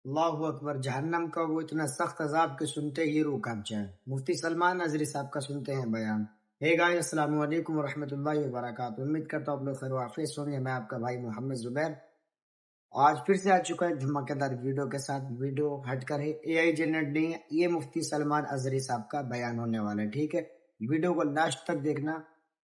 اللہ اکبر۔ جہنم کا وہ اتنا سخت عذاب کے سنتے ہی روح کانپ جائے۔ مفتی سلمان نظری صاحب کا سنتے ہیں بیان۔ ہے گائے السلام علیکم ورحمۃ اللہ وبرکاتہ۔ امید کرتا ہوں آپ لوگ خیر و عافیت ہوں گے۔ میں آپ کا بھائی محمد زبیر آج پھر سے آ چکا ہے دھماکہ دار ویڈیو کے ساتھ۔ ویڈیو ہٹ کر ہے، اے آئی جنریٹ نہیں ہے، یہ مفتی سلمان نظری صاحب کا بیان ہونے والا ہے، ٹھیک ہے؟ ویڈیو کو لاسٹ تک دیکھنا۔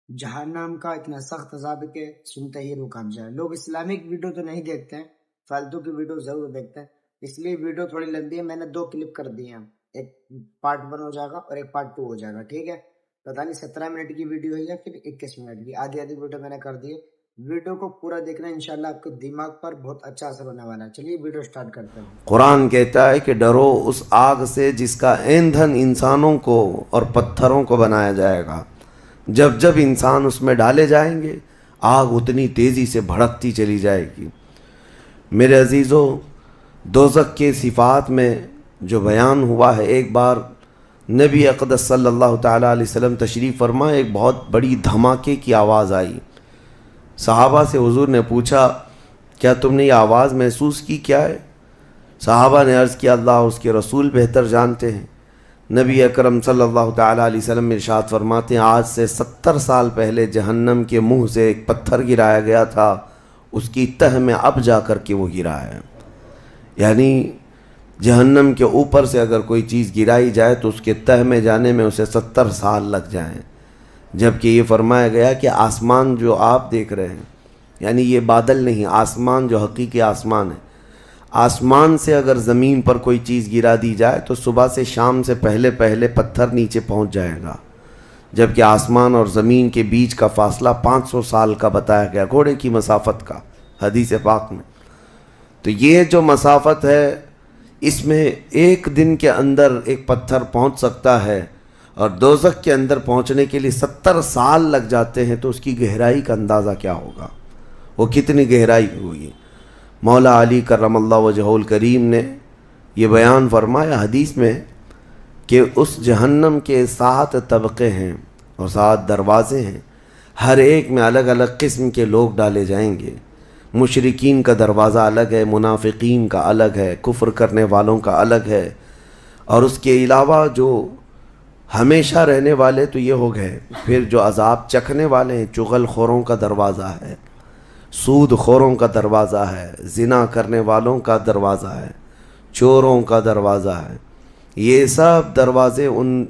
جہنم کا اتنا سخت عذاب کہ سنتے ہی روح کانپ جائے۔ لوگ اسلامک ویڈیو تو نہیں دیکھتے ہیں، فالتو کی ویڈیو ضرور دیکھتے ہیں، اس لیے ویڈیو تھوڑی لمبی ہے۔ میں نے 2 کلپ کر دی ہیں، ایک پارٹ 1 ہو جائے گا اور ایک پارٹ 2 ہو جائے گا، ٹھیک ہے؟ پتہ نہیں 17 منٹ کی ویڈیو ہے یا پھر 21 منٹ کی، آدھی ویڈیو میں نے کر دی ہے۔ ویڈیو کو پورا دیکھنا، انشاءاللہ آپ کے دماغ پر بہت اچھا اثر ہونے والا ہے۔ چلیے ویڈیو سٹارٹ کرتے ہیں۔ قرآن کہتا ہے کہ ڈرو اس آگ سے جس کا ایندھن انسانوں کو اور پتھروں کو بنایا جائے گا۔ جب جب انسان اس میں ڈالے جائیں گے آگ اتنی تیزی سے بھڑکتی چلی جائے گی۔ میرے عزیزو، دوزخ کے صفات میں جو بیان ہوا ہے، ایک بار نبی اقدس صلی اللہ تعالیٰ علیہ وسلم تشریف فرما، ایک بہت بڑی دھماکے کی آواز آئی۔ صحابہ سے حضور نے پوچھا کیا تم نے یہ آواز محسوس کی، کیا ہے؟ صحابہ نے عرض کیا اللہ اور اس کے رسول بہتر جانتے ہیں۔ نبی اکرم صلی اللہ تعالیٰ علیہ وسلم ارشاد فرماتے ہیں آج سے 70 سال پہلے جہنم کے منہ سے ایک پتھر گرایا گیا تھا، اس کی تہ میں اب جا کر کے وہ گرا ہے۔ یعنی جہنم کے اوپر سے اگر کوئی چیز گرائی جائے تو اس کے تہ میں جانے میں اسے 70 سال لگ جائیں۔ جبکہ یہ فرمایا گیا کہ آسمان جو آپ دیکھ رہے ہیں، یعنی یہ بادل نہیں، آسمان جو حقیقی آسمان ہے، آسمان سے اگر زمین پر کوئی چیز گرا دی جائے تو صبح سے شام سے پہلے پہلے پتھر نیچے پہنچ جائے گا، جبکہ آسمان اور زمین کے بیچ کا فاصلہ 500 سال کا بتایا گیا، گھوڑے کی مسافت کا، حدیث پاک میں۔ تو یہ جو مسافت ہے اس میں ایک دن کے اندر ایک پتھر پہنچ سکتا ہے، اور دوزخ کے اندر پہنچنے کے لیے 70 سال لگ جاتے ہیں، تو اس کی گہرائی کا اندازہ کیا ہوگا، وہ کتنی گہرائی ہوگی۔ مولا علی کرم اللہ وجہہ الکریم نے یہ بیان فرمایا حدیث میں کہ اس جہنم کے 7 طبقے ہیں اور 7 دروازے ہیں، ہر ایک میں الگ الگ قسم کے لوگ ڈالے جائیں گے۔ مشرکین کا دروازہ الگ ہے، منافقین کا الگ ہے، کفر کرنے والوں کا الگ ہے، اور اس کے علاوہ جو ہمیشہ رہنے والے تو یہ ہو گئے، پھر جو عذاب چکھنے والے ہیں، چغل خوروں کا دروازہ ہے، سود خوروں کا دروازہ ہے، زنا کرنے والوں کا دروازہ ہے، چوروں کا دروازہ ہے۔ یہ سب دروازے ان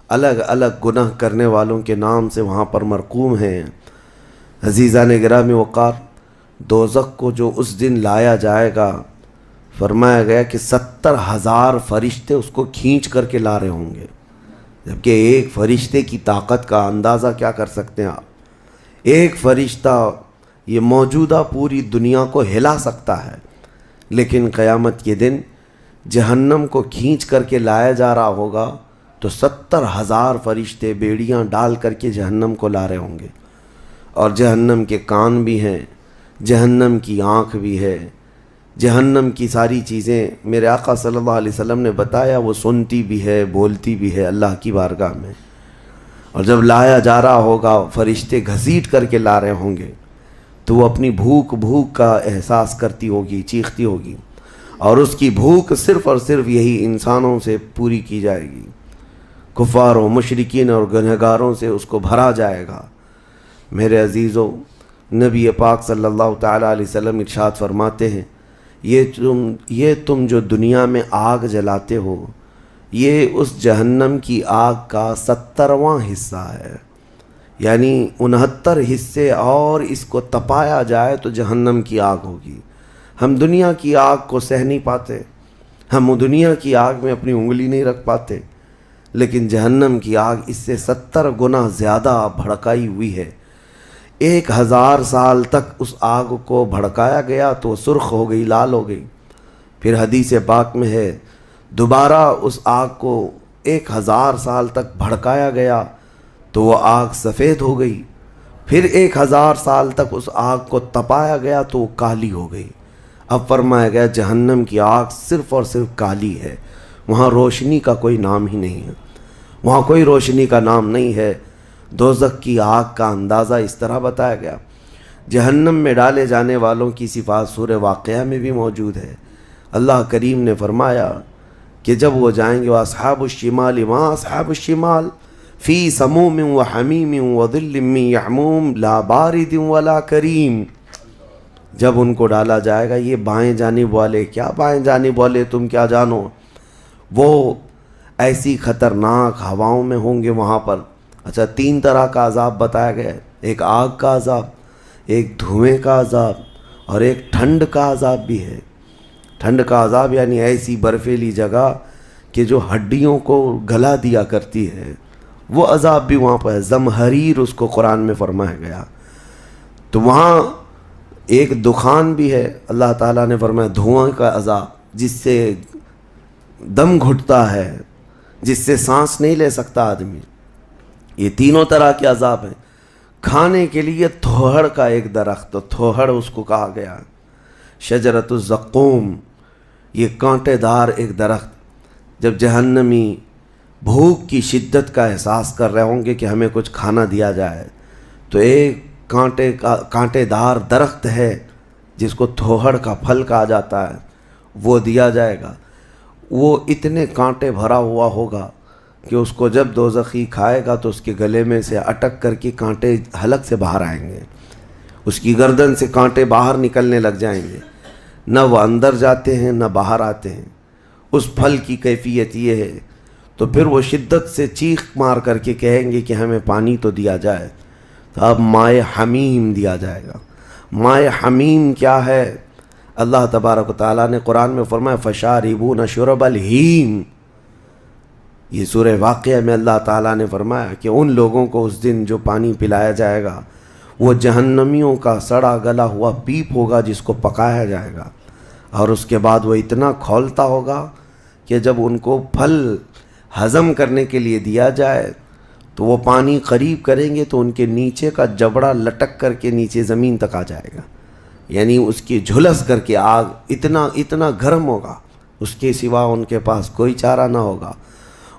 الگ الگ گناہ کرنے والوں کے نام سے وہاں پر مرقوم ہیں۔ عزیزان گرامی وقار، دوزخ کو جو اس دن لایا جائے گا، فرمایا گیا کہ 70,000 فرشتے اس کو کھینچ کر کے لا رہے ہوں گے، جبکہ ایک فرشتے کی طاقت کا اندازہ کیا کر سکتے ہیں آپ؟ ایک فرشتہ یہ موجودہ پوری دنیا کو ہلا سکتا ہے، لیکن قیامت کے دن جہنم کو کھینچ کر کے لایا جا رہا ہوگا تو 70,000 فرشتے بیڑیاں ڈال کر کے جہنم کو لا رہے ہوں گے، اور جہنم کے کان بھی ہیں، جہنم کی آنکھ بھی ہے، جہنم کی ساری چیزیں میرے آقا صلی اللہ علیہ وسلم نے بتایا وہ سنتی بھی ہے، بولتی بھی ہے اللہ کی بارگاہ میں۔ اور جب لایا جا رہا ہوگا فرشتے گھسیٹ کر کے لا رہے ہوں گے تو وہ اپنی بھوک کا احساس کرتی ہوگی، چیختی ہوگی، اور اس کی بھوک صرف اور صرف یہی انسانوں سے پوری کی جائے گی، کفاروں، مشرکین اور گنہگاروں سے اس کو بھرا جائے گا۔ میرے عزیزو، نبی پاک صلی اللہ تعالیٰ علیہ وسلم ارشاد فرماتے ہیں یہ تم جو دنیا میں آگ جلاتے ہو، یہ اس جہنم کی آگ کا 70واں حصہ ہے، یعنی 69 حصے اور اس کو تپایا جائے تو جہنم کی آگ ہوگی۔ ہم دنیا کی آگ کو سہ نہیں پاتے، ہم دنیا کی آگ میں اپنی انگلی نہیں رکھ پاتے، لیکن جہنم کی آگ اس سے 70 گنا زیادہ بھڑکائی ہوئی ہے۔ 1000 سال تک اس آگ کو بھڑکایا گیا تو وہ سرخ ہو گئی، لال ہو گئی، پھر حدیث پاک میں ہے دوبارہ اس آگ کو 1000 سال تک بھڑکایا گیا تو وہ آگ سفید ہو گئی، پھر 1000 سال تک اس آگ کو تپایا گیا تو وہ کالی ہو گئی۔ اب فرمایا گیا جہنم کی آگ صرف اور صرف کالی ہے، وہاں روشنی کا کوئی نام ہی نہیں ہے، وہاں کوئی روشنی کا نام نہیں ہے۔ دوزخ کی آگ کا اندازہ اس طرح بتایا گیا۔ جہنم میں ڈالے جانے والوں کی صفات سورہ واقعہ میں بھی موجود ہے۔ اللہ کریم نے فرمایا کہ جب وہ جائیں گے اصحاب الشمال ما اصحاب الشمال فی سموم و حمیم و ظل من یحموم لا بارد ولا کریم. جب ان کو ڈالا جائے گا، یہ بائیں جانب والے، کیا بائیں جانب والے تم کیا جانو، وہ ایسی خطرناک ہواؤں میں ہوں گے وہاں پر. اچھا، 3 طرح کا عذاب بتایا گیا ہے، ایک آگ کا عذاب، ایک دھوئیں کا عذاب، اور ایک ٹھنڈ کا عذاب بھی ہے. ٹھنڈ کا عذاب یعنی ایسی برفیلی جگہ کہ جو ہڈیوں کو گلا دیا کرتی ہے، وہ عذاب بھی وہاں پر ہے. زمہریر اس کو قرآن میں فرمایا گیا. تو وہاں ایک دخان بھی ہے، اللہ تعالیٰ نے فرمایا دھواں کا عذاب، جس سے دم گھٹتا ہے، جس سے سانس نہیں لے سکتا آدمی. یہ تینوں طرح کے عذاب ہیں. کھانے کے لیے تھوہڑ کا ایک درخت، تو تھوہڑ اس کو کہا گیا، شجرۃ الزقوم، یہ کانٹے دار ایک درخت. جب جہنمی بھوک کی شدت کا احساس کر رہے ہوں گے کہ ہمیں کچھ کھانا دیا جائے، تو ایک کانٹے دار درخت ہے جس کو تھوہڑ کا پھل کہا جاتا ہے، وہ دیا جائے گا. وہ اتنے کانٹے بھرا ہوا ہوگا کہ اس کو جب دوزخی کھائے گا تو اس کے گلے میں سے اٹک کر کے کانٹے حلق سے باہر آئیں گے، اس کی گردن سے کانٹے باہر نکلنے لگ جائیں گے. نہ وہ اندر جاتے ہیں نہ باہر آتے ہیں. اس پھل کی کیفیت یہ ہے. تو پھر وہ شدت سے چیخ مار کر کے کہیں گے کہ ہمیں پانی تو دیا جائے. تو اب مائے حمیم دیا جائے گا. مائے حمیم کیا ہے؟ اللہ تبارک و تعالیٰ نے قرآن میں فرمایا فشاربون شرب الہیم. یہ سورہ واقعہ میں اللہ تعالیٰ نے فرمایا کہ ان لوگوں کو اس دن جو پانی پلایا جائے گا وہ جہنمیوں کا سڑا گلا ہوا پیپ ہوگا جس کو پکایا جائے گا، اور اس کے بعد وہ اتنا کھولتا ہوگا کہ جب ان کو پھل ہضم کرنے کے لیے دیا جائے تو وہ پانی قریب کریں گے تو ان کے نیچے کا جبڑا لٹک کر کے نیچے زمین تک آ جائے گا. یعنی اس کی جھلس کر کے آگ اتنا گرم ہوگا، اس کے سوا ان کے پاس کوئی چارہ نہ ہوگا.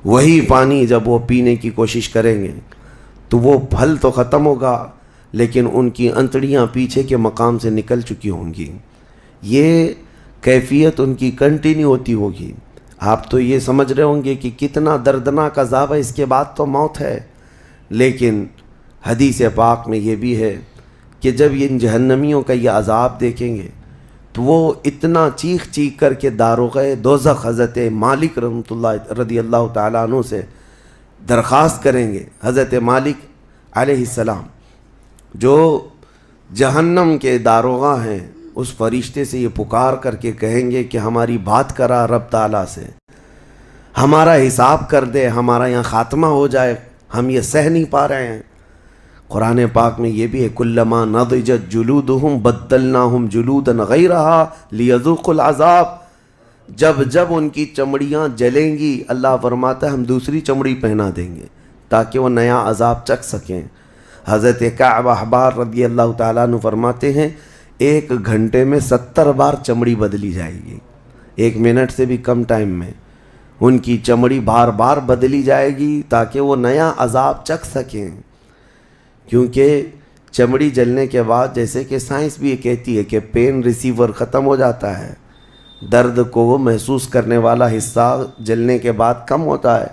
وہی پانی جب وہ پینے کی کوشش کریں گے تو وہ پھل تو ختم ہوگا لیکن ان کی انتڑیاں پیچھے کے مقام سے نکل چکی ہوں گی. یہ کیفیت ان کی کنٹینیو ہوتی ہوگی. آپ تو یہ سمجھ رہے ہوں گے کہ کتنا دردناک عذاب ہے، اس کے بعد تو موت ہے. لیکن حدیث پاک میں یہ بھی ہے کہ جب ان جہنمیوں کا یہ عذاب دیکھیں گے تو وہ اتنا چیخ کر کے داروغ دوزخ حضرت مالک رحمۃ اللہ رضی اللہ تعالیٰ عنہ سے درخواست کریں گے. حضرت مالک علیہ السلام جو جہنم کے داروغہ ہیں، اس فرشتے سے یہ پکار کر کے کہیں گے کہ ہماری بات کرا رب تعالیٰ سے، ہمارا حساب کر دے، ہمارا یہاں خاتمہ ہو جائے، ہم یہ سہ نہیں پا رہے ہیں. قرآن پاک میں یہ بھی ہے کلما نضجت جلودہم بدلناہم جلودا غیرہا لیذوقوا العذاب. جب ان کی چمڑیاں جلیں گی، اللہ فرماتا ہے ہم دوسری چمڑی پہنا دیں گے تاکہ وہ نیا عذاب چکھ سکیں. حضرت کعب احبار رضی اللہ تعالیٰ عنہ فرماتے ہیں 1 گھنٹے میں 70 بار چمڑی بدلی جائے گی. 1 منٹ سے بھی کم ٹائم میں ان کی چمڑی بار بار بدلی جائے گی تاکہ وہ نیا عذاب چکھ سکیں. کیونکہ چمڑی جلنے کے بعد جیسے کہ سائنس بھی یہ کہتی ہے کہ پین ریسیور ختم ہو جاتا ہے، درد کو محسوس کرنے والا حصہ جلنے کے بعد کم ہوتا ہے،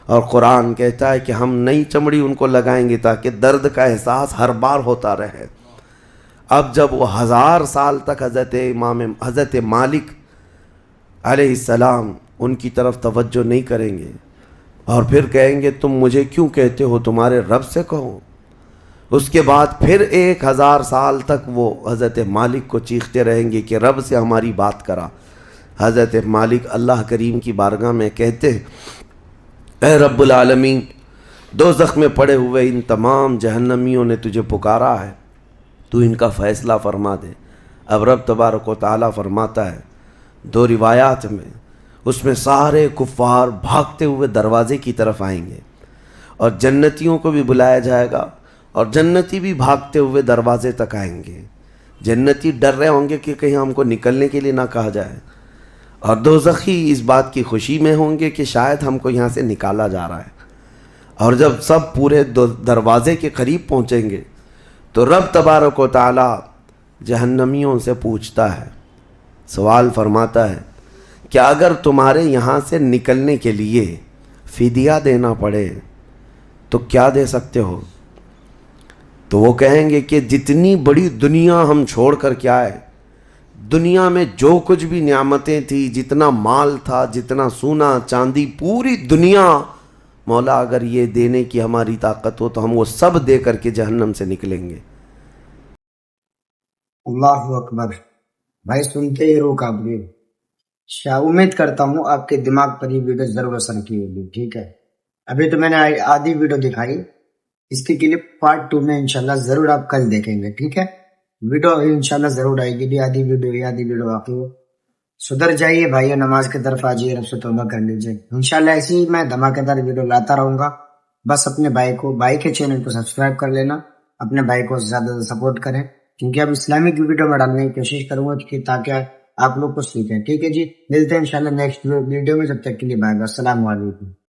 اور قرآن کہتا ہے کہ ہم نئی چمڑی ان کو لگائیں گے تاکہ درد کا احساس ہر بار ہوتا رہے. اب جب وہ 1000 سال تک حضرت مالک علیہ السلام ان کی طرف توجہ نہیں کریں گے اور پھر کہیں گے تم مجھے کیوں کہتے ہو، تمہارے رب سے کہو. اس کے بعد پھر 1000 سال تک وہ حضرت مالک کو چیختے رہیں گے کہ رب سے ہماری بات کرا. حضرت مالک اللہ کریم کی بارگاہ میں کہتے اے رب العالمین، دوزخ میں پڑے ہوئے ان تمام جہنمیوں نے تجھے پکارا ہے، تو ان کا فیصلہ فرما دے. اب رب تبارک و تعالیٰ فرماتا ہے 2 روایات میں، اس میں سارے کفار بھاگتے ہوئے دروازے کی طرف آئیں گے اور جنتیوں کو بھی بلایا جائے گا اور جنتی بھی بھاگتے ہوئے دروازے تک آئیں گے. جنتی ڈر رہے ہوں گے کہ کہیں ہم کو نکلنے کے لیے نہ کہا جائے، اور دوزخی اس بات کی خوشی میں ہوں گے کہ شاید ہم کو یہاں سے نکالا جا رہا ہے. اور جب سب پورے دروازے کے قریب پہنچیں گے تو رب تبارک و تعالی جہنمیوں سے پوچھتا ہے، سوال فرماتا ہے کہ اگر تمہارے یہاں سے نکلنے کے لیے فدیہ دینا پڑے تو کیا دے سکتے ہو؟ تو وہ کہیں گے کہ جتنی بڑی دنیا ہم چھوڑ کر کے آئے، دنیا میں جو کچھ بھی نعمتیں تھی، جتنا مال تھا، جتنا سونا چاندی، پوری دنیا، مولا اگر یہ دینے کی ہماری طاقت ہو تو ہم وہ سب دے کر کے جہنم سے نکلیں گے۔ اللہ اکبر بھائی، سنتے ہی روح کانپ گئی۔ امید کرتا ہوں آپ کے دماغ پر یہ ویڈیو ضرور اثر کی ہوگی، ٹھیک ہے؟ ابھی تو میں نے آدھی ویڈیو دکھائی، اس کی کلپ پارٹ 2 میں انشاءاللہ ضرور آپ کل دیکھیں گے، ٹھیک ہے؟ ویڈیو انشاءاللہ ضرور آئے گی، آدھی ویڈیو واقعی ہو۔ سدھر جائیے بھائیو، نماز کی طرف آجیے، رب سے توبہ کر لیجیے۔ انشاءاللہ ایسی ہی میں دھماکے دار ویڈیو لاتا رہوں گا۔ بس اپنے بھائی کے چینل کو سبسکرائب کر لینا، اپنے بھائی کو زیادہ سے سپورٹ کریں، کیونکہ اب اسلامک ویڈیو میں ڈالنے کی کوشش کروں گا تاکہ آپ لوگ کو سیکھیں، ٹھیک ہے جی؟ ملتے ہیں انشاءاللہ نیکسٹ ویڈیو میں، جب تک کے لیے بائے، السلام علیکم۔